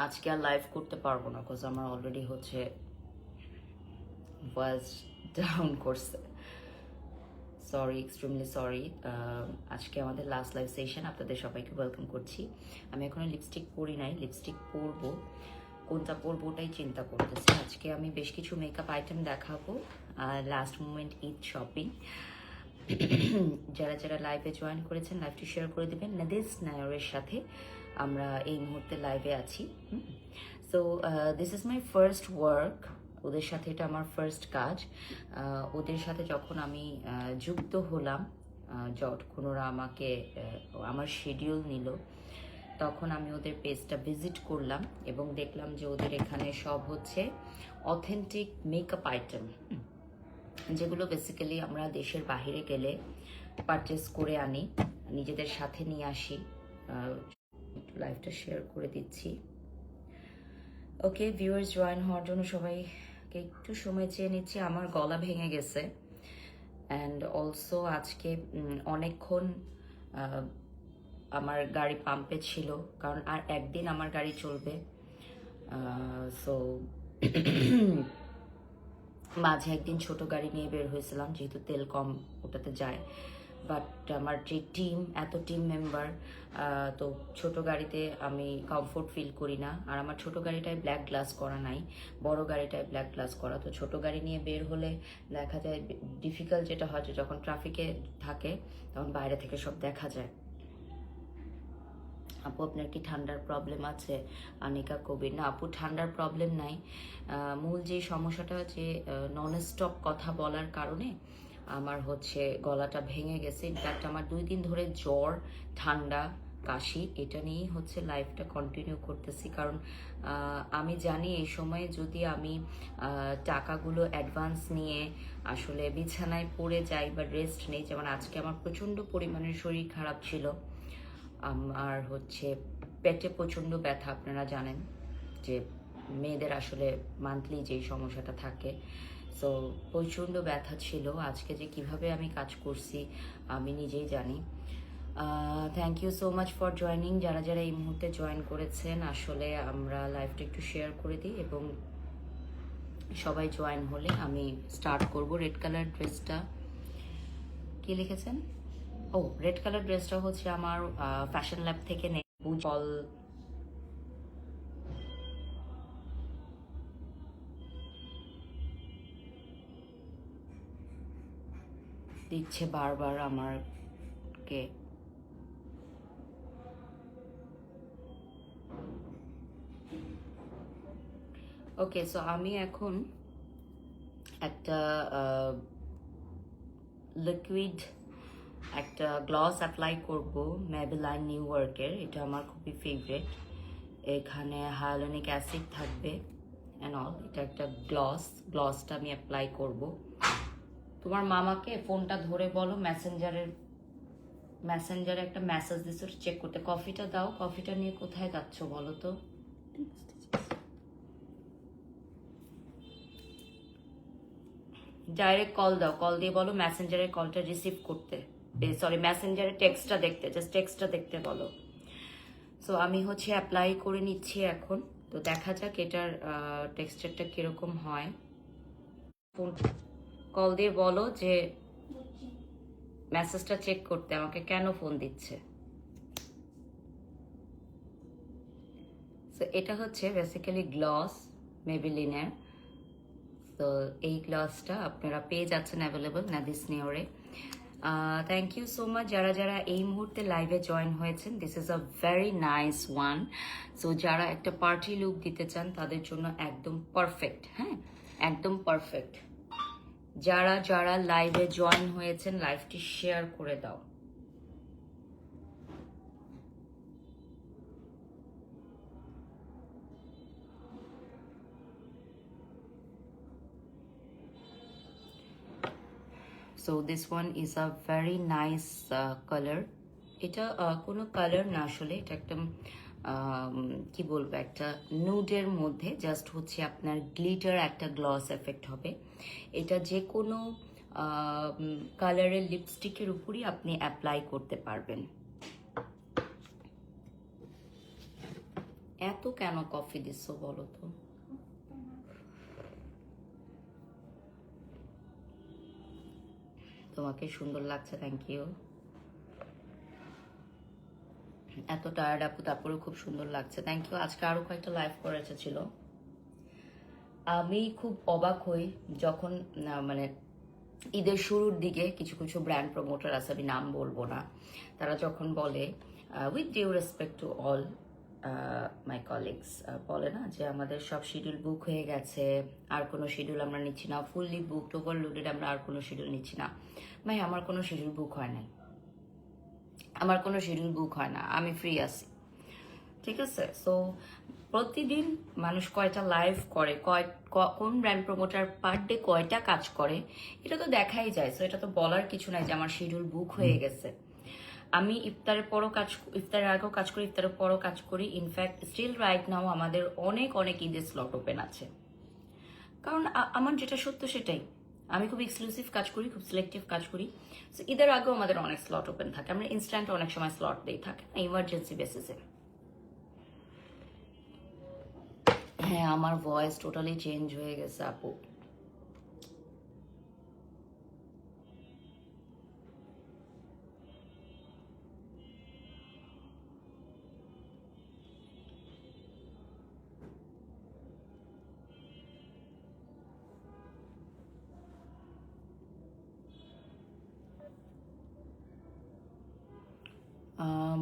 আজকে আর লাইভ করতে পারবো না, বিকজ আমার অলরেডি হচ্ছে ভয়েস ডাউন করছে। Sorry, extremely sorry. আজকে আমাদের লাস্ট লাইভ সেশন, আপনাদের সবাইকে ওয়েলকাম করছি। আমি এখনো লিপস্টিক পরি নাই, লিপস্টিক পরবো, কোনটা পরবো ওটাই চিন্তা করতেছি। আজকে আমি বেশ কিছু মেকআপ আইটেম দেখাবো, লাস্ট মোমেন্ট ঈদ শপিং। যারা যারা লাইভে জয়েন করেছেন লাইভটি শেয়ার করে দেবেন। নাদিস নায়রের সাথে আমরা এই মুহূর্তে লাইভে আছি। So this is my first work, ওদের সাথে এটা আমার ফার্স্ট কাজ। ওদের সাথে যখন আমি যুক্ত হলাম, যখন ওরা আমাকে আমার শিডিউল নিল, তখন আমি ওদের পেজটা ভিজিট করলাম এবং দেখলাম যে ওদের এখানে সব হচ্ছে অথেন্টিক মেকআপ আইটেম, যেগুলো বেসিক্যালি আমরা দেশের বাইরে গেলে পারচেস করে আনি, নিজেদের সাথে নিয়ে আসি। লাইভটা শেয়ার করে দিচ্ছি। ওকে, ভিউয়ার্স জয়েন হওয়ার জন্য সবাইকে একটু সময় চেয়ে নিচ্ছি। আমার গলা ভেঙে গেছে, অ্যান্ড অলসো আজকে অনেকক্ষণ আমার গাড়ি পাম্পে ছিল, কারণ আর একদিন আমার গাড়ি চলবে। সো মাঝে একদিন ছোট গাড়ি নিয়ে বের হয়েছিলাম, যেহেতু তেল কম ওটাতে যায়। বাট আমার যে এত টিম মেম্বার, তো ছোট গাড়িতে আমি কমফোর্ট ফিল করি না। আর আমার ছোট গাড়িটায় ব্ল্যাক গ্লাস করা নাই, বড় গাড়িটায় ব্ল্যাক গ্লাস করা। তো ছোট গাড়ি নিয়ে বের হলে দেখা যায় ডিফিকাল্ট যেটা হয়, যে যখন ট্রাফিকে থাকে তখন বাইরে থেকে সব দেখা যায়। আপু আপনার কি ঠান্ডার প্রবলেম আছে? আনিকা কবির, না আপু ঠান্ডার প্রবলেম নাই। মূল যে সমস্যাটা, যে নন স্টপ কথা বলার কারণে আমার হচ্ছে গলাটা ভেঙে গেছে। ইনফ্যাক্ট আমার 2 দিন ধরে জ্বর, ঠান্ডা, কাশি, এটা নিয়েই হচ্ছে লাইফটা কন্টিনিউ করতেছি। কারণ আমি জানি এই সময়ে যদি আমি টাকাগুলো অ্যাডভান্স নিয়ে আসলে বিছানায় পড়ে যাই বা রেস্ট নেই, যেমন আজকে আমার প্রচণ্ড পরিমাণের শরীর খারাপ ছিল, আমার হচ্ছে পেটে প্রচণ্ড ব্যথা। আপনারা জানেন যে মেয়েদের আসলে মান্থলি যেই সমস্যাটা থাকে, সো প্রচণ্ড ব্যথা ছিল। আজকে যে কিভাবে আমি কাজ করছি আমি নিজেই জানি। Thank you so much for joining. যারা যারা এই মুহূর্তে জয়েন করেছেন, আসলে আমরা লাইভটা একটু শেয়ার করে দিই এবং সবাই জয়েন হলে আমি স্টার্ট করব। রেড কালার ড্রেসটা কি লিখেছেন? ও, রেড কালার ড্রেসটা হচ্ছে আমার ফ্যাশন ল্যাব থেকে নেবু জল দিচ্ছে বারবার আমারকে। ওকে, সো আমি এখন একটা লিকুইড একটা গ্লস অ্যাপ্লাই করব, ম্যাবেলাইন নিউ ওয়ার্কের। এটা আমার খুবই ফেভারিট। এখানে হায়ালুরোনিক অ্যাসিড থাকবে অ্যান্ড অল। এটা একটা গ্লসটা আমি অ্যাপ্লাই করব। তোমার মামাকে ফোনটা ধরে বলো মেসেঞ্জারে একটা মেসেজ দিছো চেক করতে। কফিটা দাও, কফিটা নিয়ে কোথায় যাচ্ছ বলো তো? ডাইরেক্ট কল দাও, কল দিয়ে বলো মেসেঞ্জারের কলটা রিসিভ করতে, সরি মেসেঞ্জারের টেক্সটটা দেখতে, জাস্ট টেক্সটটা দেখতে বলো। সো আমি হচ্ছে অ্যাপ্লাই করে নিচ্ছি এখন। তো দেখা যাক এটার টেক্সচারটা কিরকম হয়। ফোন কল দিয়ে বলো যে মেসেজটা চেক করতে, আমাকে কেন ফোন দিচ্ছে। সো এটা হচ্ছে বেসিক্যালি গ্লস মেবিলিনের। তো এই গ্লসটা আপনারা পেয়ে যাচ্ছেন অ্যাভেলেবল নাদিস নিওরে। থ্যাংক ইউ সো মাচ যারা যারা এই মুহূর্তে লাইভে জয়েন হয়েছেন। This is a very nice one. So যারা একটা পার্টি লুক দিতে চান তাদের জন্য একদম পারফেক্ট। হ্যাঁ, একদম পারফেক্ট। যারা যারা লাইভে জয়েন হয়েছেন লাইভটি শেয়ার করে দাও। So this one is a very nice colour. এটা কোনো কালার না, আসলে এটা একটা কি বলবো, একটা নুডের মধ্যে জাস্ট হচ্ছে আপনার গ্লিটার একটা গ্লস এফেক্ট হবে। এটা যে কোনো কালারের লিপস্টিকের উপরই আপনি অ্যাপ্লাই করতে পারবেন। এত কেন কফি দিচ্ছ বলো তো? তোমাকে সুন্দর লাগছে, থ্যাংক ইউ। এত টায়ার্ড আপু, তারপরেও খুব সুন্দর লাগছে, থ্যাংক ইউ। আজকে আরো কয়েকটা লাইভ করে ছিল। আমি খুব অবাক হই যখন মানে ঈদের শুরুর দিকে কিছু কিছু ব্র্যান্ড প্রমোটার আছে, আমি নাম বলবো না, তারা যখন বলে with due respect to all my colleagues, বলে না যে আমাদের সব শিডিউল বুক হয়ে গেছে, আর কোনো শিডিউল আমরা নিচ্ছি না, ফুললি বুকড ওভারলোডেড, আমরা আর কোনো শিডিউল নিচ্ছি না। ভাই আমার কোনো শিডিউল বুক হয় নাই, আমার কোনো শিডিউল বুক হয় না, আমি ফ্রি আছি, ঠিক আছে? সো প্রতিদিন মানুষ কয়টা লাইভ করে, কোন ব্র্যান্ড প্রমোটার পার ডে কয়টা কাজ করে, এটা তো দেখাই যায়। সো এটা তো বলার কিছু নাই যে আমার শিডিউল বুক হয়ে গেছে। আমি ইফতারের পরও কাজ, ইফতারের আগেও কাজ করি, ইফতারের পরও কাজ করি। ইনফ্যাক্ট স্টিল রাইট নাও আমাদের অনেক অনেক ঈদের স্লট ওপেন আছে, কারণ আমার যেটা সত্য সেটাই। আমি খুব এক্সক্লুসিভ কাজ করি, খুব সিলেক্টিভ কাজ করি। সো ঈদের আগেও আমাদের অনেক স্লট ওপেন থাকে, আমরা ইনস্ট্যান্ট অনেক সময় স্লট দিয়ে থাকে না, ইমার্জেন্সি বেসিসে। হ্যাঁ, আমার ভয়েস টোটালি চেঞ্জ হয়ে গেছে আপু।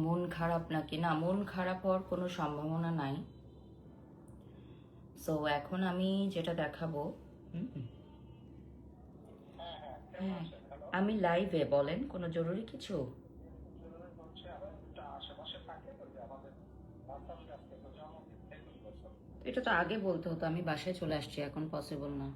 মন খারাপ নাকি? না, মন খারাপ হওয়ার কোনো সম্ভাবনা নাই। সো এখন আমি যেটা দেখাবো, হ্যাঁ আমি লাইভে, বলেন কোনো জরুরি কিছু? এটা তো আগে বলতে হতো, আমি বাসায় চলে আসছি, এখন পসিবল না।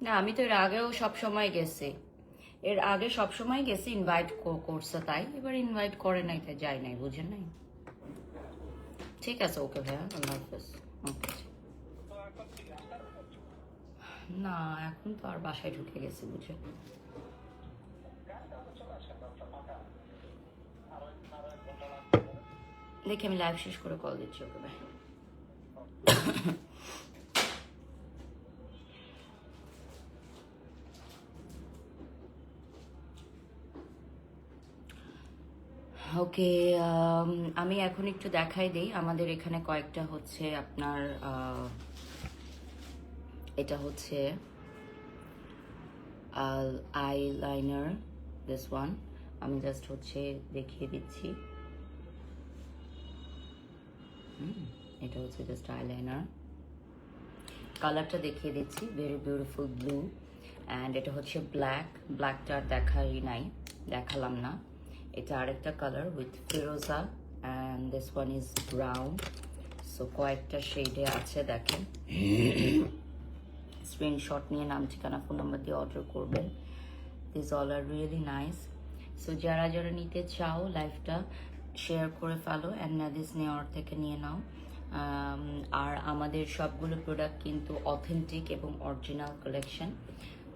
না আমি তো এর আগেও সব সময় গেছি, এর আগে সব সময় গেছি, ইনভাইট করছে তাই, এবার ইনভাইট করে নাই তাই যাই নাই, বুঝেন নাই? ঠিক আছে, ওকে ভাইয়া, আল্লাহ হাফেজ। ওকে। না এখন তো আর বাসায় ঢুকে গেছি, বুঝে। দেখি আমি লাইভ শেষ করে কল দিচ্ছি, ওকে ভাই। ওকে, আমি এখন একটু দেখাই দিই, আমাদের এখানে কয়েকটা হচ্ছে আপনার এটা হচ্ছে আইলাইনার, দিস ওয়ান, আমি জাস্ট হচ্ছে দেখিয়ে দিচ্ছি। এটা হচ্ছে জাস্ট আইলাইনার, কালারটা দেখিয়ে দিচ্ছি, ভেরি বিউটিফুল ব্লু। অ্যান্ড এটা হচ্ছে ব্ল্যাক, ব্ল্যাকটা আর দেখালাম না। এটা আরেকটা colour with Firoza, and this one is brown. So কয়েকটা শেডে আছে, দেখেন। স্ক্রিনশট নিয়ে নাম, ঠিকানা, ফোন নাম্বার দিয়ে অর্ডার করবেন। This all are really nice. So যারা যারা নিতে চাও লাইভটা শেয়ার করে ফেলো, অ্যান্ড নাদিস নেওয়ার থেকে নিয়ে নাও। আর আমাদের সবগুলো প্রোডাক্ট কিন্তু অথেন্টিক এবং অরিজিনাল কালেকশন।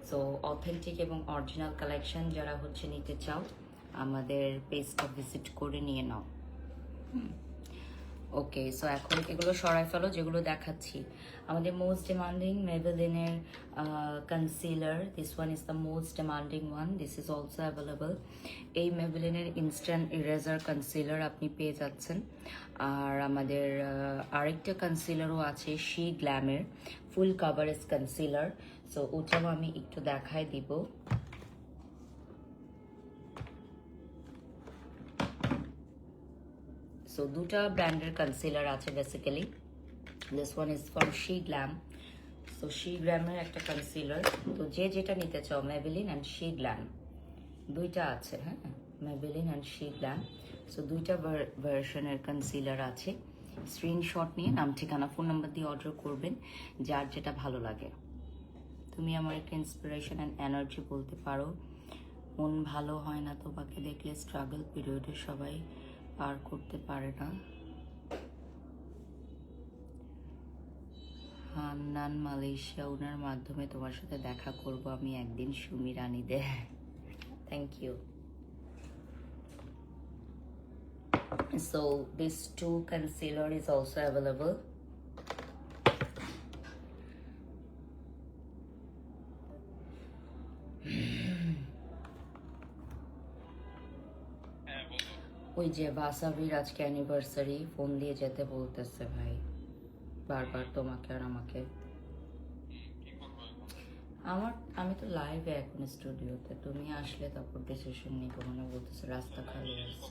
সো অথেন্টিক এবং অরিজিনাল কালেকশন যারা হচ্ছে নিতে চাও, আমাদের পেজটা ভিজিট করে নিয়ে নাও। ওকে, সো এখন এগুলো সরাই ফেলো যেগুলো দেখাচ্ছি। আমাদের মোস্ট ডিমান্ডিং মেবেলিনের concealer, this one is the most demanding one, this is also available. এই মেবেলিনের ইনস্ট্যান্ট ইরেজার কনসিলার আপনি পেয়ে যাচ্ছেন। আর আমাদের আরেকটা কনসিলারও আছে, শি গ্ল্যামের ফুল কাভারেজ কনসিলার। সো ওটাও আমি একটু দেখাই দিব। সো দুটা ব্র্যান্ডের কনসিলার আছে basically. This one is from Sheglam. So শি গ্ল্যামের একটা কনসিলার, তো যে যেটা নিতে চাও, মেবেলিন অ্যান্ড শি গ্ল্যাম দুইটা আছে, হ্যাঁ, মেবেলিন অ্যান্ড শি গ্ল্যাম। সো দুইটা ভার্সনের কনসিলার আছে। স্ক্রিনশট নিয়ে নাম, ঠিকানা, ফোন নাম্বার দিয়ে অর্ডার করবেন, যার যেটা ভালো লাগে। তুমি আমার একটা ইন্সপিরেশন অ্যান্ড এনার্জি বলতে পারো। মন ভালো হয় না তোমাকে দেখলে, স্ট্রাগল পিরিয়ডে সবাই পার করতে পারে না। হান্নান মালয়েশিয়া, ওনার মাধ্যমে তোমার সাথে দেখা করব আমি একদিন সুমি রানীদের। Thank you. So this two concealer is also available. ওই যে বাসাবির আজকে অ্যানিভার্সারি, ফোন দিয়ে যেতে বলতেছে ভাই বারবার তোমাকে আর আমাকে। আমি তো লাইভে এখন স্টুডিওতে, তুমি আসলে তারপর ডিসিশন নিব, মানে বলতেছে রাস্তা খালি আছে।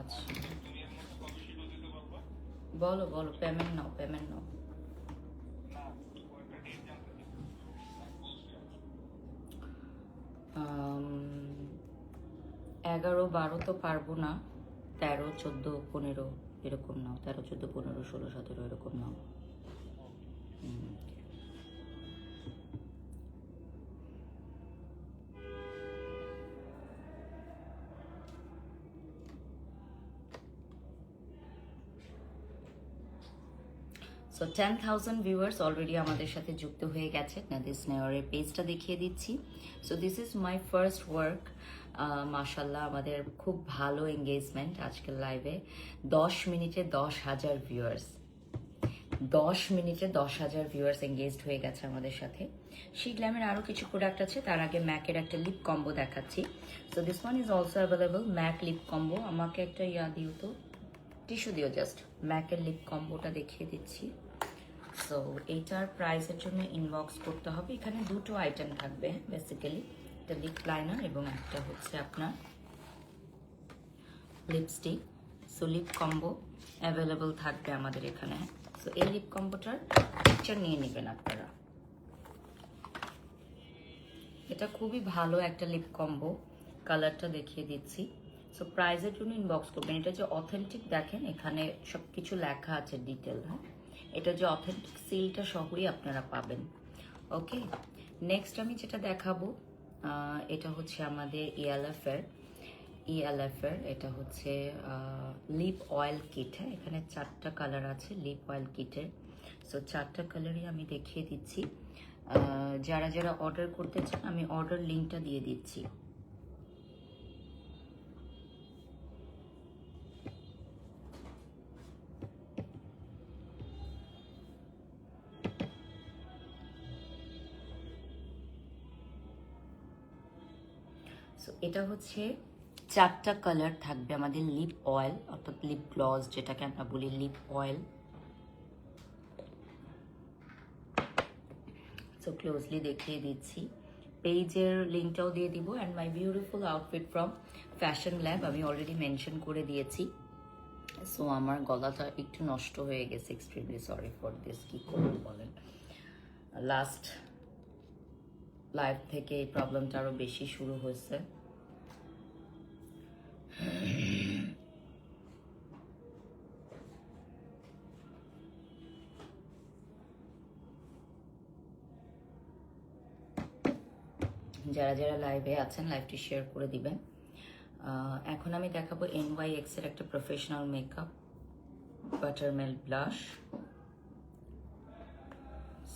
আচ্ছা বলো বলো, পেমেন্ট নাও পেমেন্ট নাও। আম, 11, 12 তো পারবো না, 13, 14, 15 এরকম নাও, 13, 14, 15, 16, 17 এরকম নাও। সো 10,000 ভিউয়ার্স অলরেডি আমাদের সাথে যুক্ত হয়ে গেছে। নাদিস নেওয়ারের পেজটা দেখিয়ে দিচ্ছি। So this is my first work. মাশাল্লাহ আমাদের খুব ভালো এঙ্গেজমেন্ট আজকের লাইভে। 10 মিনিটে 10,000 ভিউয়ার্স, 10 মিনিটে 10,000 ভিউয়ার্স এঙ্গেজড হয়ে গেছে আমাদের সাথে। শি গ্ল্যামের আরও কিছু প্রোডাক্ট আছে, তার আগে ম্যাকের একটা লিপ কম্বো দেখাচ্ছি। So this one is also available, Mac lip combo. আমাকে একটা দিও তো, টিস্যু দিও জাস্ট। ম্যাকের লিপ কম্বোটা দেখিয়ে দিচ্ছি। সো এইটার প্রাইসের জন্য ইনবক্স করতে হবে। এখানে দুটো আইটেম থাকবে বেসিক্যালি, একটা লিপ লাইনার এবং একটা হচ্ছে আপনার lipstick. So lip combo available থাকবে আমাদের এখানে। সো এই লিপ কম্বোটার পিকচার নিয়ে নেবেন আপনারা। এটা খুবই ভালো একটা লিপ কম্বো, কালারটা দেখিয়ে দিচ্ছি। সো প্রাইসের জন্য ইনবক্স করবেন। এটা যে অথেন্টিক দেখেন, এখানে সব কিছু লেখা আছে ডিটেল। হ্যাঁ, এটা যে অথেন্টিক সিলটা সহই আপনারা পাবেন। ওকে, নেক্সট আমি যেটা দেখাবো এটা হচ্ছে আমাদের ইএলএফের এটা হচ্ছে লিপ অয়েল কিট। হ্যাঁ, এখানে 4টা কালার আছে লিপ অয়েল কিটের। সো 4টা কালারই আমি দেখিয়ে দিচ্ছি। যারা যারা অর্ডার করতে চান আমি অর্ডার লিঙ্কটা দিয়ে দিচ্ছি। সো এটা হচ্ছে 4টা কালার থাকবে আমাদের লিপ অয়েল, অর্থাৎ লিপ গ্লস যেটাকে আমরা বলি লিপ অয়েল। সো ক্লোজলি দেখিয়ে দিচ্ছি, পেজের লিঙ্কটাও দিয়ে দিব। And my beautiful outfit from fashion lab আমি অলরেডি মেনশন করে দিয়েছি। সো আমার গলাটা একটু নষ্ট হয়ে গেছে, এক্সট্রিমলি সরি ফর দিস। কি করবো বলেন, লাস্ট লাইভ থেকে এই প্রবলেমটা আরও বেশি শুরু হয়েছে। যারা যারা লাইভে আছেন লাইভটি শেয়ার করে দিবেন। এখন আমি দেখাবো NYX এর একটা প্রফেশনাল মেকআপ বাটারমেল্ট ব্লাশ।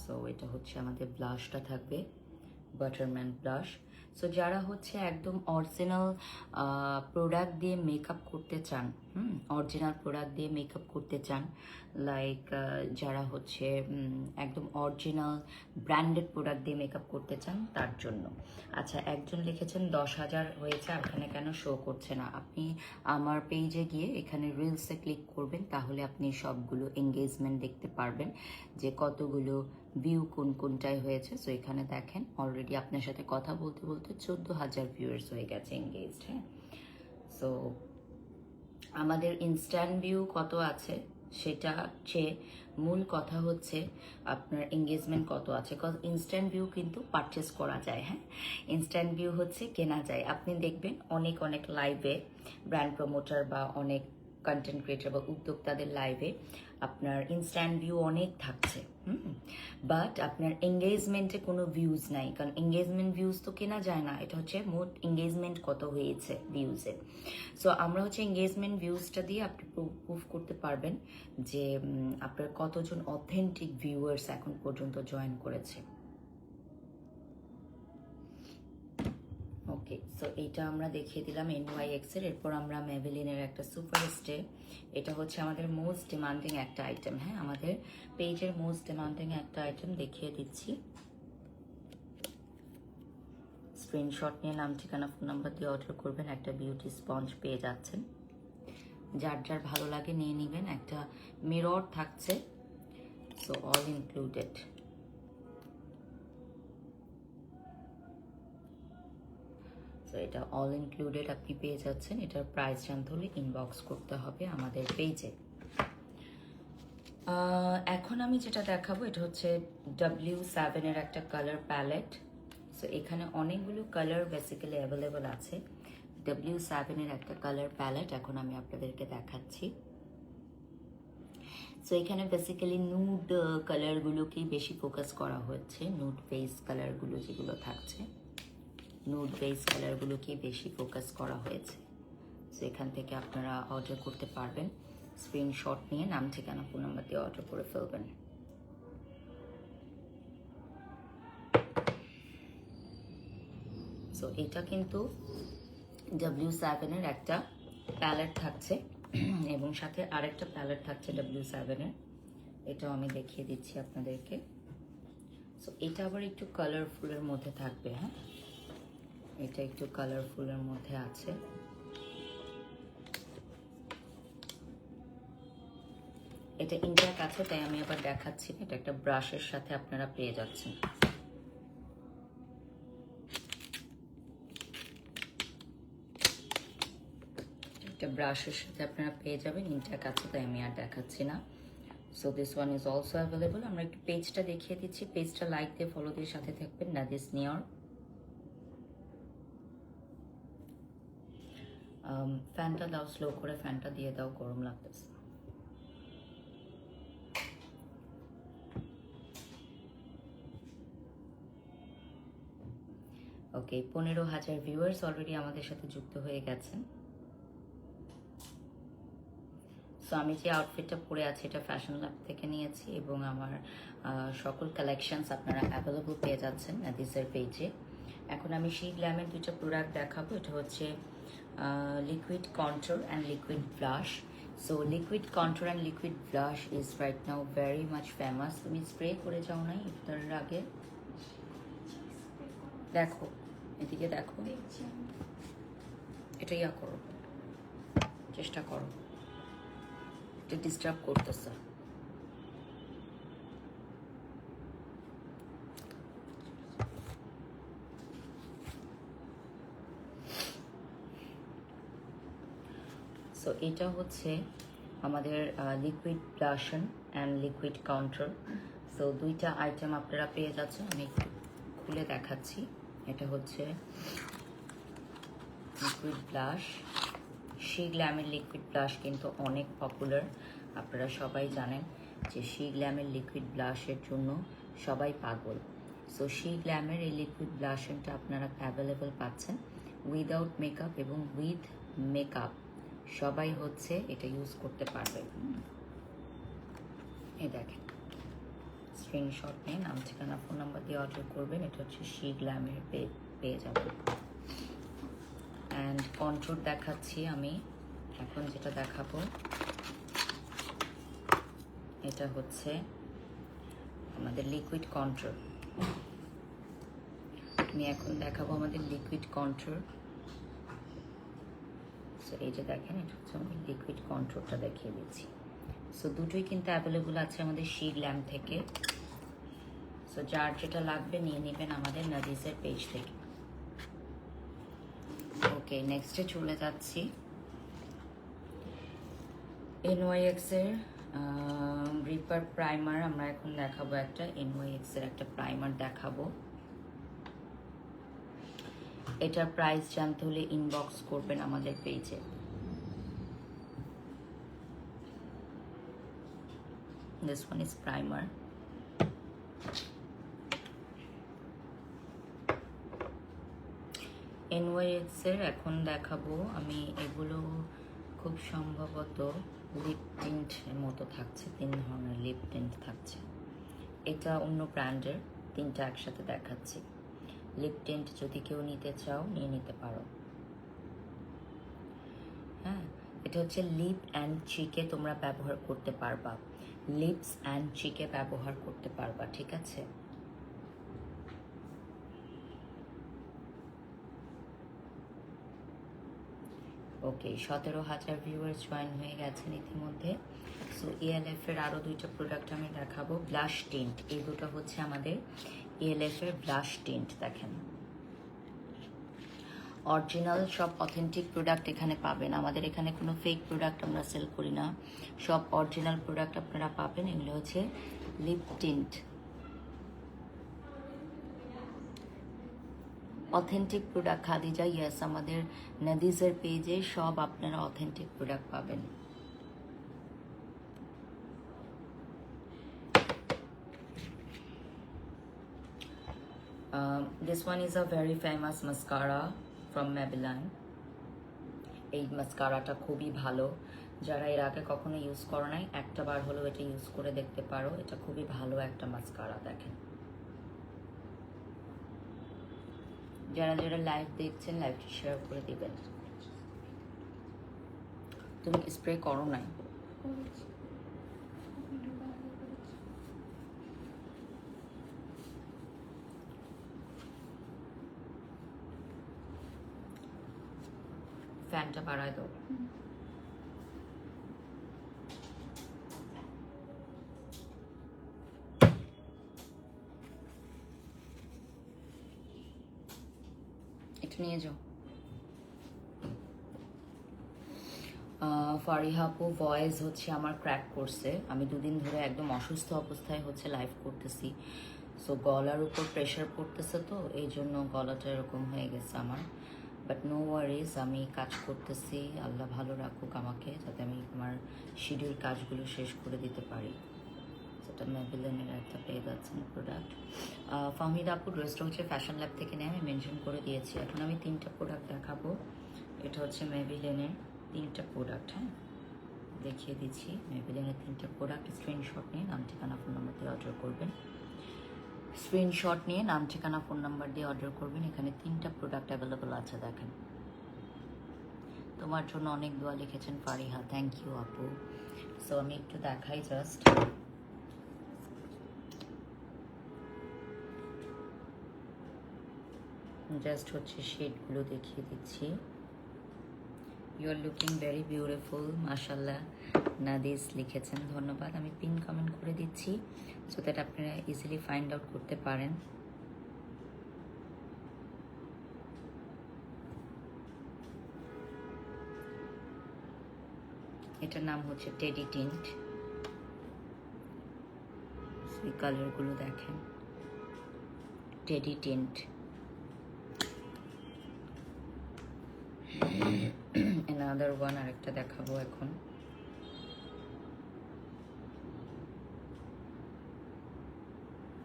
সো এটা হচ্ছে আমাদের ব্লাশটা থাকবে, বাটারমেল্ট ব্লাশ। সো যারা হচ্ছে একদম অরিজিনাল প্রোডাক্ট দিয়ে মেকআপ করতে চান, অরিজিনাল প্রোডাক্ট দিয়ে মেকআপ করতে চান, লাইক যারা হচ্ছে একদম অরিজিনাল ব্র্যান্ডেড প্রোডাক্ট দিয়ে মেকআপ করতে চান তার জন্য। আচ্ছা, একজন লিখেছেন 10,000 হয়েছে, এখানে কেন শো করছে না? আপনি আমার পেজে গিয়ে এখানে রিলসে ক্লিক করবেন, তাহলে আপনি সবগুলো এঙ্গেজমেন্ট দেখতে পারবেন যে কতগুলো ভিউ কোন কোনটায় হয়েছে। সো এখানে দেখেন অলরেডি আপনার সাথে কথা বলতে বলতে 14,000 ভিউয়ার্স হয়ে গেছে এঙ্গেজড। হ্যাঁ, সো আমাদের ইনস্ট্যান্ট ভিউ কত আছে সেটা চেয়ে মূল কথা হচ্ছে আপনার এঙ্গেজমেন্ট কত আছে। কজ ইনস্ট্যান্ট ভিউ কিন্তু পারচেস করা যায়। হ্যাঁ, ইনস্ট্যান্ট ভিউ হচ্ছে কেনা যায়। আপনি দেখবেন অনেক অনেক লাইভে ব্র্যান্ড প্রমোটার বা অনেক কন্টেন্ট ক্রিয়েটার বা উদ্যোক্তাদের লাইভে আপনার ইনস্ট্যান্ট ভিউ অনেক থাকছে, বাট আপনার এঙ্গেজমেন্টে কোনো ভিউজ নাই, কারণ এঙ্গেজমেন্ট ভিউজ তো কেনা যায় না, এটা হচ্ছে মোট এঙ্গেজমেন্ট কত হয়েছে ভিউজে। সো আমরা হচ্ছে এঙ্গেজমেন্ট ভিউজটা দিয়ে আপনি প্রুফ করতে পারবেন যে আপনার কতজন অথেন্টিক ভিউয়ার্স এখন পর্যন্ত জয়েন করেছে। ওকে, সো এইটা আমরা দেখিয়ে দিলাম NYX এর। এরপর আমরা ম্যাভেলিনের একটা সুপার স্টে, এটা হচ্ছে আমাদের মোস্ট ডিমান্ডিং একটা আইটেম। হ্যাঁ, আমাদের পেজের মোস্ট ডিমান্ডিং একটা আইটেম দেখিয়ে দিচ্ছি। স্ক্রিনশট নিয়ে নাম, ঠিকানা, ফোন নাম্বার দিয়ে অর্ডার করবেন, একটা বিউটি স্পঞ্জ পেয়ে যাচ্ছেন। যার যার ভালো লাগে নিয়ে নেবেন। একটা মিরর থাকছে, সো অল ইনক্লুডেড। সো এটা অল ইনক্লুডেড আপনি পেয়ে যাচ্ছেন। এটার প্রাইস জানতে হলে ইনবক্স করতে হবে আমাদের পেজে। এখন আমি যেটা দেখাবো এটা হচ্ছে W7 এর একটা কালার প্যালেট। সো এখানে অনেকগুলো কালার বেসিক্যালি অ্যাভেলেবল আছে। W7 এর একটা কালার প্যালেট এখন আমি আপনাদেরকে দেখাচ্ছি। সো এখানে বেসিক্যালি নুড কালারগুলোকেই বেশি ফোকাস করা হচ্ছে, নুড বেস কালারগুলো যেগুলো থাকছে, নুড বেস কালারগুলোকেই বেশি ফোকাস করা হয়েছে। সো এখান থেকে আপনারা অর্ডার করতে পারবেন। স্ক্রিনশট নিয়ে নাম, ঠিকানা, ফোন নাম্বার দিয়ে অর্ডার করে ফেলবেন। সো এটা কিন্তু W7 এর একটা প্যালেট থাকছে এবং সাথে আরেকটা প্যালেট থাকছে W7 এর, এটাও আমি দেখিয়ে দিচ্ছি আপনাদেরকে। সো এটা আবার একটু কালারফুলের মধ্যে থাকবে। হ্যাঁ, এটা একটু কালারফুলের মধ্যে আছে। এটা ইন্ডিয়ার কাছে, তাই আমি আবার দেখাচ্ছি। এটা একটা ব্রাশের সাথে আপনারা পেয়ে যাচ্ছেন। একটা ব্রাশের সাথে আপনারা পেয়ে যাবেন, ইন্ডিয়ার কাছে, তাই আমি আর দেখাচ্ছি না। So this one is also available. আমরা একটু পেজটা দেখিয়ে দিচ্ছি। পেজটা লাইক দিয়ে ফলো দিয়ে সাথে থাকবেন। নাদিস নিয়র। ফ্যানটা দাও, স্লো করে ফ্যানটা দিয়ে দাও, গরম লাগতেছে। ওকে, 15,000 ভিউয়ার্স অলরেডি আমাদের সাথে যুক্ত হয়ে গেছেন। সো আমি যে আউটফিটটা পরে আছি এটা ফ্যাশন ল্যাব থেকে নিয়েছি এবং আমার সকল কালেকশনস আপনারা অ্যাভেলেবল পেয়ে যাচ্ছেন নাদিসের পেজে। এখন আমি সেই গ্ল্যামের দুইটা প্রোডাক্ট দেখাবো। এটা হচ্ছে liquid control and liquid blush. So liquid control and liquid blush is right now very much famous. তুমি স্প্রে করে যাও নাই ইফতারের আগে? দেখো, এদিকে দেখো, এটা ইয়া করো, চেষ্টা করো, এটা ডিস্টার্ব করতেছে। সো এটা হচ্ছে আমাদের liquid blush on and liquid control. So দুইটা আইটেম আপনারা পেয়ে যাচ্ছেন। আমি একটু খুলে দেখাচ্ছি। এটা হচ্ছে লিকুইড ব্লাশ। শি গ্ল্যামের লিকুইড ব্লাশ কিন্তু অনেক পপুলার, আপনারা সবাই জানেন যে শি গ্ল্যামের লিকুইড ব্লাশের জন্য সবাই পাগল। সো শি গ্ল্যামের এই লিকুইড ব্লাশনটা আপনারা অ্যাভেলেবল পাচ্ছেন উইদাউট মেকআপ এবং উইথ মেকআপ, সবাই হচ্ছে এটা ইউজ করতে পারবে। এই দেখেন, স্ক্রিনশট নিয়ে নাম, ঠিকানা, ফোন নাম্বার দিয়ে অর্ডার করবেন। এটা হচ্ছে শি গ্ল্যামের পেয়ে যাবেন। অ্যান্ড কন্ট্রোল দেখাচ্ছি আমি এখন, যেটা দেখাবো এটা হচ্ছে আমাদের লিকুইড কন্ট্রোল। আমি এখন দেখাবো আমাদের লিকুইড কন্ট্রোল। সো এই যে দেখেন, এটা হচ্ছে আমাদের লিকুইড কন্ট্রোলটা দেখিয়ে দিচ্ছি। সো দুটোই কিন্তু অ্যাভেলেবল আছে আমাদের শি গ্ল্যাম থেকে। সো যার যেটা লাগবে নিয়ে নেবেন আমাদের নাদিসের পেজ থেকে। ওকে, নেক্সটে চলে যাচ্ছি। NYX এর রিপার প্রাইমার আমরা এখন দেখাবো। একটা NYX এর একটা প্রাইমার দেখাবো। এটার প্রাইস জানতে হলে ইনবক্স করবেন আমাদের পেজে। This one is primer. NYX এর এখন দেখাবো আমি, এগুলো খুব সম্ভবত লিপ টিন্ট মতো থাকছে, 3 ধরনের লিপ টিন্ট থাকছে। এটা অন্য ব্র্যান্ডের, 3টা একসাথে দেখাচ্ছি। লিপ টিন্ট যদি কেউ নিতে চাও নিয়ে নিতে পারো। হ্যাঁ, এটা হচ্ছে লিপ অ্যান্ড চিকে তোমরা ব্যবহার করতে পারবা, লিপস অ্যান্ড চিকে ব্যবহার করতে পারবা, ঠিক আছে? ওকে, 17,000 ভিউয়ার্স জয়েন হয়ে গেছেন ইতিমধ্যে। সো ELF এর আরও 2টা প্রোডাক্ট আমি দেখাবো। ব্লাশ টিন্ট, এই দুটো হচ্ছে আমাদের ELF এর ব্লাশ টিন্ট। দেখেন, অরিজিনাল সব অথেন্টিক প্রোডাক্ট এখানে পাবেন। আমাদের এখানে কোনো ফেক প্রোডাক্ট আমরা সেল করি না, সব অরিজিনাল প্রোডাক্ট আপনারা পাবেন। এগুলো হচ্ছে lip tint, authentic product. Khadija, yes, আমাদের নাদিজের পেজে সব আপনারা অথেন্টিক প্রোডাক্ট পাবেন। This one is a very famous mascara from Maybelline. এই মাস্কারাটা খুবই ভালো, যারা এর আগে কখনো ইউজ করো নাই একটা বার হলেও এটা ইউজ করে দেখতে পারো। এটা খুবই ভালো একটা মাস্কারা। দেখেন, যারা যারা লাইভ দেখছেন লাইভটি শেয়ার করে দিবেন। তুমি স্প্রে করো নাই? ফ্যানটা বাড়ায় দাও। একটু নিয়ে যাও। ফারিহা আপু, ভয়েস হচ্ছে আমার ক্র্যাক করছে। আমি 2 দিন ধরে একদম অসুস্থ অবস্থায় হচ্ছে লাইভ করতেছি, সো গলার উপর প্রেশার পড়তেছে, তো এই জন্য গলাটা এরকম হয়ে গেছে আমার। বাট নো ওয়ারিজ, আমি কাজ করতেছি। আল্লাহ ভালো রাখুক আমাকে, যাতে আমি আমার শিডিউল কাজগুলো শেষ করে দিতে পারি। সেটা ম্যাবেলিনের একটা পেয়ে যাচ্ছেন প্রোডাক্ট। ফাহমিদা আপু, ড্রেসটা হচ্ছে ফ্যাশন ল্যাব থেকে নেয়, আমি মেনশন করে দিয়েছি। এখন আমি 3টা প্রোডাক্ট দেখাবো। এটা হচ্ছে ম্যাবেলিনের 3টা প্রোডাক্ট। হ্যাঁ, দেখিয়ে দিচ্ছি ম্যাবেলিনের 3টা প্রোডাক্ট। স্ক্রিনশট নিয়ে নাম ঠিকানা ফোন নাম্বার দিয়ে অর্ডার করবেন। স্ক্রিনশট নিয়ে নাম ঠিকানা ফোন নাম্বার দিয়ে অর্ডার করবেন। এখানে 3টা প্রোডাক্ট অ্যাভেলেবল আছে। দেখেন, তোমার জন্য অনেক দোয়া লিখেছেন ফারিহা, থ্যাংক ইউ আপু। সো আমি একটু দেখাই জাস্ট হচ্ছে শেডগুলো দেখিয়ে দিচ্ছি। You are looking very beautiful, মাশাল্লাহ। নাদিস লিখেছেন, ধন্যবাদ। আমি পিন কমেন্ট করে দিচ্ছি সো দ্যাট আপনারা ইজিলি ফাইন্ড আউট করতে পারেন। এটার নাম হচ্ছে টেডি টিন্ট। এই কালারগুলো দেখেন, টেডি টিন্ট। another one, আরেকটা দেখাবো এখন।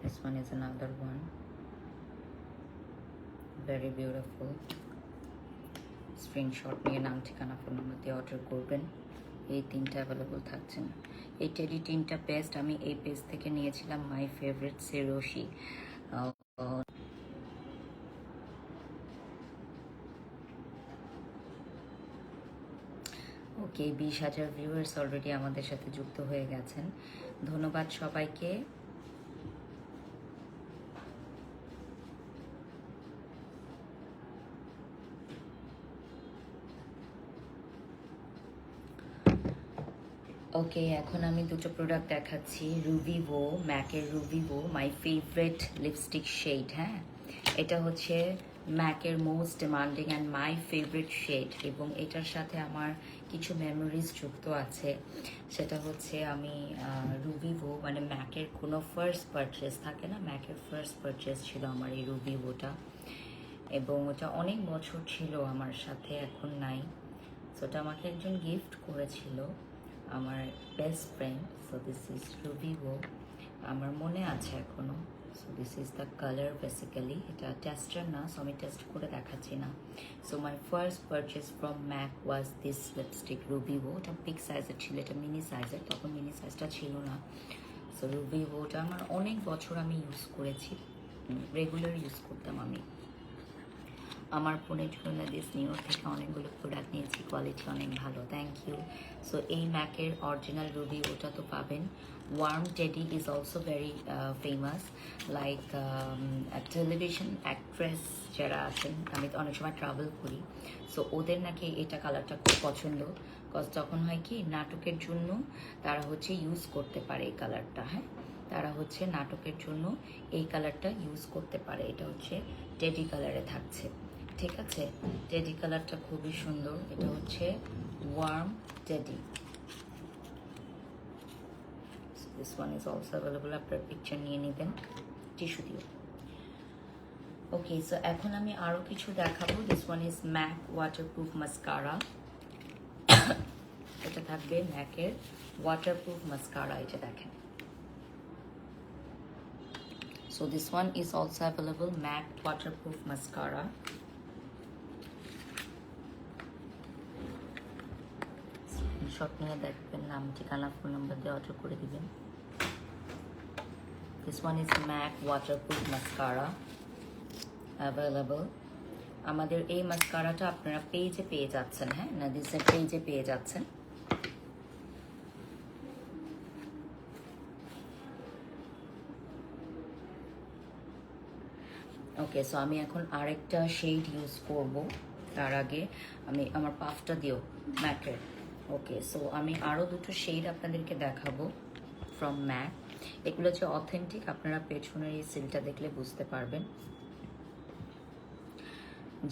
This one is another one, very beautiful. Screenshot নিয়ে নাম ঠিকানা ফোন নাম্বার দিয়ে অর্ডার করবেন। এই 3টা অ্যাভেলেবল থাকছেন। এই টেডি টিনটা পেস্ট আমি এই পেজ থেকে নিয়েছিলাম, মাই ফেভারিট সেরোশি। ওকে, 20,000 ভিউয়ার্স অলরেডি আমাদের সাথে যুক্ত হয়ে গেছেন, ধন্যবাদ সবাইকে। ওকে, এখন আমি 2টো প্রোডাক্ট দেখাচ্ছি। রুভিভো, ম্যাকের Ruby Woo, my favourite lipstick shade. হ্যাঁ, এটা হচ্ছে ম্যাকের most demanding and my favourite shade, এবং এটার সাথে আমার কিছু মেমোরিজ যুক্ত আছে। সেটা হচ্ছে আমি রুভিভো, মানে ম্যাকের কোনো ফার্স্ট পারচেস থাকে না, ম্যাকের ফার্স্ট পারচেস ছিল আমার এই রুভিভোটা, এবং ওটা অনেক বছর ছিল আমার সাথে, এখন নাই। ওটা আমাকে একজন গিফট করেছিল, আমার best friend. So this is Ruby Woo, আমার মনে আছে এখনো। So this is the colour basically, এটা টেস্টার না, সো আমি টেস্ট করে দেখাচ্ছি না। So my first purchase from MAC was this lipstick Ruby Woo. এটা বিগ সাইজের ছিল, এটা মিনি সাইজের, তখন মিনি সাইজটা ছিল না। সো রুবিভোটা আমার অনেক বছর আমি ইউজ করেছি, রেগুলার ইউজ করতাম আমি। আমার ফোনের জন্য দিস নিউ ইয়র্ক থেকে অনেকগুলো প্রোডাক্ট নিয়েছি, কোয়ালিটি অনেক ভালো, থ্যাংক ইউ। সো এই ম্যাকের অরিজিনাল রুবি ওটা তো পাবেন। Warm teddy is also very famous, like television actress যারা আছেন, আমি তো অনেক সময় ট্রাভেল করি, সো ওদের নাকি এটা কালারটা খুব পছন্দ। কজ তখন হয় কি নাটকের জন্য তারা হচ্ছে ইউজ করতে পারে এই কালারটা, হ্যাঁ তারা হচ্ছে নাটকের জন্য এই কালারটা ইউজ করতে পারে। এটা হচ্ছে টেডি কালারে থাকছে, ঠিক আছে। টেডি কালারটা খুবই সুন্দর, এটা হচ্ছে warm teddy. This one is also available, আপনার পিকচার নিয়ে নেবেন টিস্যু দিয়ে। ওকে, সো এখন আমি আরও কিছু দেখাবো। This one is Mac waterproof mascara. এটা থাকবে ম্যাকের ওয়াটারপ্রুফ মাস্কারা, এটা দেখেন। So this one is also available, MAC waterproof mascara. Screenshot নিয়ে দেখবেন, নাম ঠিকানা ফোন নাম্বার দিয়ে অর্ডার করে দিবেন। This one is MAC waterproof mascara available. আমাদের এই মাস্কারাটা আপনারা পেজে পেয়ে যাচ্ছেন, হ্যাঁ নাদিসের পেজে পেয়ে যাচ্ছেন। ওকে, সো আমি এখন আরেকটা শেড ইউজ করব, তার আগে আমি আমার পাফটা দিও ম্যাকের। ওকে, সো আমি আরও দুটো শেড আপনাদেরকে দেখাবো ফ্রম ম্যাক। এগুলো যে অথেন্টিক, আপনারা পেছনের এই সিলটা দেখলে বুঝতে পারবেন।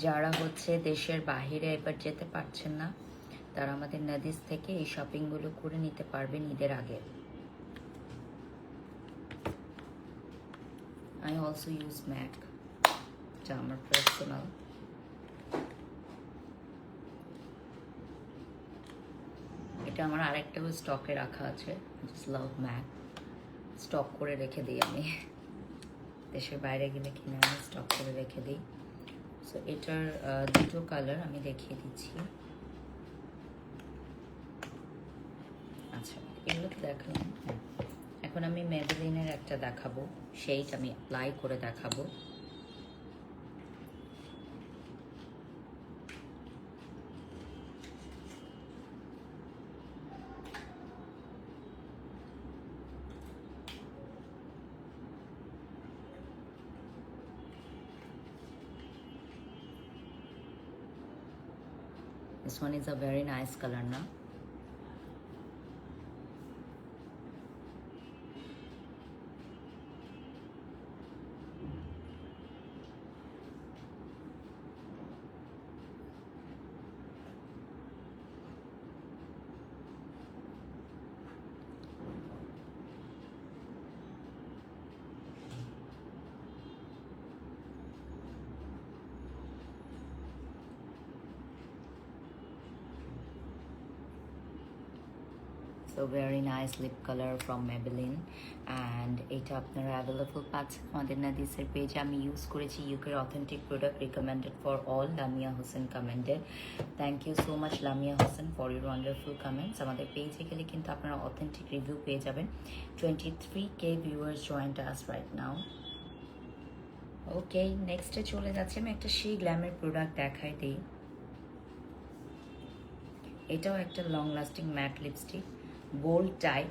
যারা হচ্ছে দেশের বাহিরে এবার যেতে পারছেন না, তারা আমাদের নাদিস থেকে এই শপিংগুলো করে নিতে পারবেন ঈদের আগে। আই অলসো ইউজ ম্যাক, এটা আমার পার্সোনাল। এটা আমার আরেকটাও স্টকে রাখা আছে, জাস্ট লাভ ম্যাক, স্টক করে রেখে দিই আমি, দেশের বাইরে গেলে কিনে আমি স্টক করে রেখে দিই। সো এটার দুটো কালার আমি দেখিয়ে দিচ্ছি। আচ্ছা, এগুলো তো দেখালাম, এখন আমি মেবেলিনের একটা দেখাবো, সেইটা আমি অ্যাপ্লাই করে দেখাবো। This one is a very nice color now. So very nice lip color from Maybelline, and এটা আপনারা অ্যাভেলেবল পাচ্ছেন আমাদের নাদিসের পেজে। আমি ইউজ করেছি ইউকের authentic product, recommended for all. Lamia Hossain commented, thank you so much Lamia Hossain for your wonderful comments. আমাদের পেজে গেলে কিন্তু আপনারা অথেন্টিক রিভিউ পেয়ে যাবেন। 23K ভিউয়ার্স জয়েন্ট আস রাইট নাও। ওকে, নেক্সটে চলে যাচ্ছে, আমি একটা সেই গ্ল্যামের প্রোডাক্ট দেখাই দিই। এটাও একটা long lasting matte lipstick, bold type.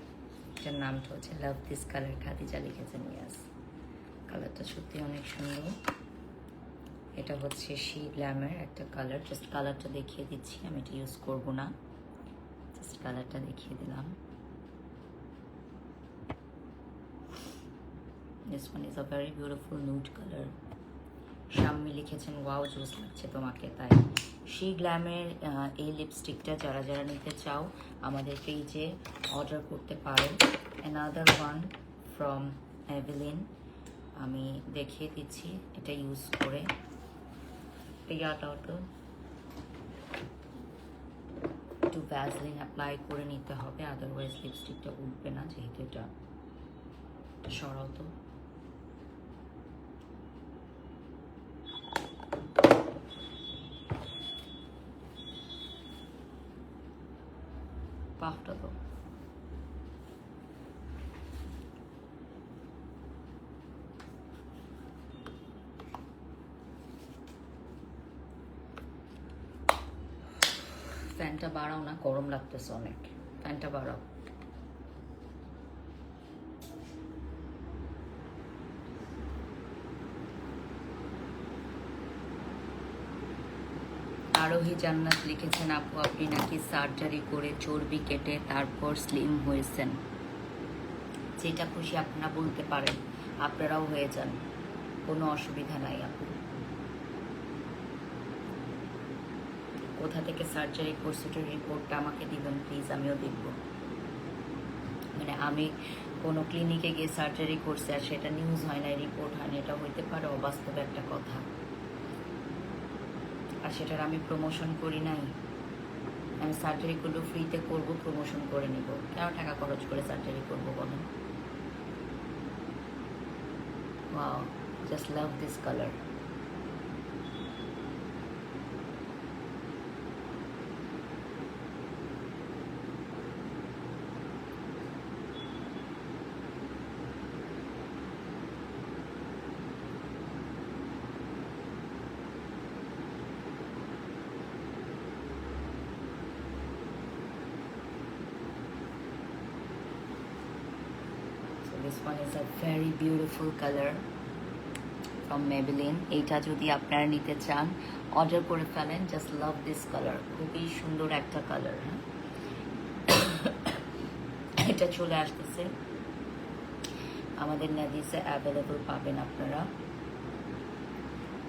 এটার নামটা হচ্ছে লাভ দিস কালার, খাদিজা লিখেছেন, ইয়াস। কালারটা সত্যি অনেক সুন্দর। এটা হচ্ছে শি গ্ল্যামের একটা কালার, জাস্ট কালারটা দেখিয়ে দিচ্ছি, আমি এটা ইউজ করব না, জাস্ট কালারটা দেখিয়ে দিলাম। This one is a very beautiful nude colour. Shammi লিখেছেন, ওয়াও জোস লাগছে তোমাকে। তাই শি গ্ল্যামের এই লিপস্টিকটা যারা যারা নিতে চাও আমাদের পেজে অর্ডার করতে পারো। অ্যানাদার ওয়ান ফ্রম মেবেলিন, আমি দেখিয়ে দিচ্ছি এটা ইউজ করে। পেয়াটাও তো একটু ভ্যাসলিন অ্যাপ্লাই করে নিতে হবে, আদারওয়াইজ লিপস্টিকটা উঠবে না, যেহেতু এটা সরাও তো। পাফটা তো ফ্যানটা বাড়াও না, গরম লাগতেছে অনেক, ফ্যানটা বাড়াও। আরোহী জান্নাত লিখেছেন, আপু আপনি নাকি সার্জারি করে চর্বি কেটে তারপর স্লিম হয়েছেন। যেটা খুশি আপনারা বলতে পারেন, আপনারাও হয়ে যান, কোনো অসুবিধা নাই আপু। কোথা থেকে সার্জারি করছে ওটার রিপোর্টটা আমাকে দিবেন প্লিজ, আমিও দেখব। মানে আমি কোনো ক্লিনিকে গিয়ে সার্জারি করছে আর সেটা নিউজ হয় না, রিপোর্ট হয় না, এটা হইতে পারে অবাস্তব একটা কথা। আর সেটার আমি প্রমোশন করি নাই। আমি সার্জারিগুলো ফ্রিতে করব, প্রমোশন করে নিব, কেন টাকা খরচ করে সার্জারি করব বলেন? Wow, just love this colour. This one is a very beautiful color from Maybelline. এইটা যদি আপনারা নিতে চান অর্ডার করে ফেলেন, জাস্ট লাভ দিস কালার, খুবই সুন্দর একটা কালার। হ্যাঁ, এটা চলে আসতেছে আমাদের নাদিসে, অ্যাভেলেবল পাবেন আপনারা,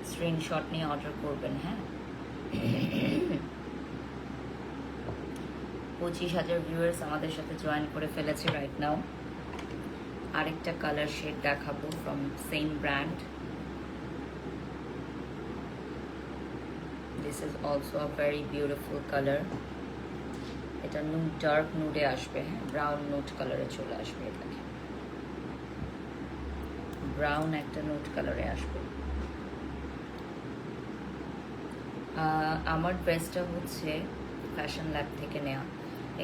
স্ক্রিনশট নিয়ে অর্ডার করবেন। হ্যাঁ, 25,000 ভিউয়ার্স আমাদের সাথে জয়েন করে ফেলেছে রাইট নাও। আরেকটা কালার শেড দেখাবো from same brand. This is also a very beautiful colour. এটা নুড, ডার্ক নুডে আসবে। হ্যাঁ, ব্রাউন নুড কালারে চলে আসবে, এটাকে ব্রাউন একটা নুড কালারে আসবে। আমার ড্রেসটা হচ্ছে ফ্যাশন ল্যাব থেকে নেওয়া।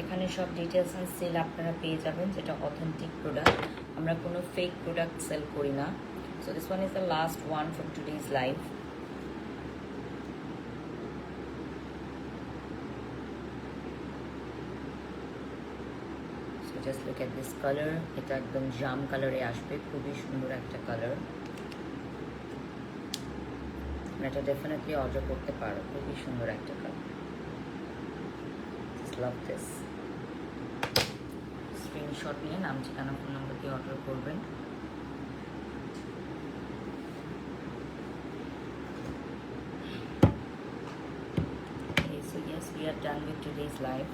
এখানে সব ডিটেলস অ্যান্ড সেল আপনারা পেয়ে যাবেন, যেটা অথেন্টিক প্রোডাক্ট, আমরা কোনো ফেক প্রোডাক্ট সেল করি না। So this one is the last one from today's live. So just look at this colour, এটা একদম জাম কালারে আসবে, খুবই সুন্দর একটা কালার। এটা ডেফিনেটলি অর্ডার করতে পারো, খুবই সুন্দর একটা কালার। Love this. স্ক্রিনশট নিয়ে নাম, ঠিকানা, ফোন নাম্বার দিয়ে অর্ডার করবেন। Okay, so yes, we are done with today's live.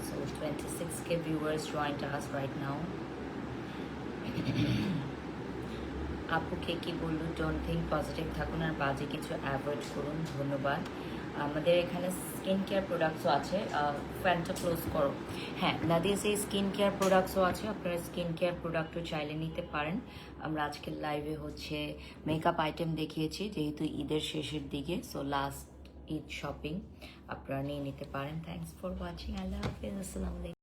So 26K viewers joined us right now. আপুকে কি বললো, ডোন্ট থিঙ্ক, পজিটিভ থাকুন আর বাজে কিছু অ্যাভয়েড করুন। ধন্যবাদ। আমাদের এখানে স্কিন কেয়ার প্রোডাক্টসও আছে। ফ্যানটা ক্লোজ করো। হ্যাঁ, নাদিয়াস এই স্কিন কেয়ার প্রোডাক্টসও আছে, আপনারা স্কিন কেয়ার প্রোডাক্টও চাইলে নিতে পারেন। আমরা আজকের লাইভে হচ্ছে মেকআপ আইটেম দেখিয়েছি, যেহেতু ঈদের শেষের দিকে, সো লাস্ট ঈদ শপিং আপনারা নিয়ে নিতে পারেন। থ্যাংকস ফর ওয়াচিং, আল্লাহ হাফিজ, আসসালামু আলাইকুম।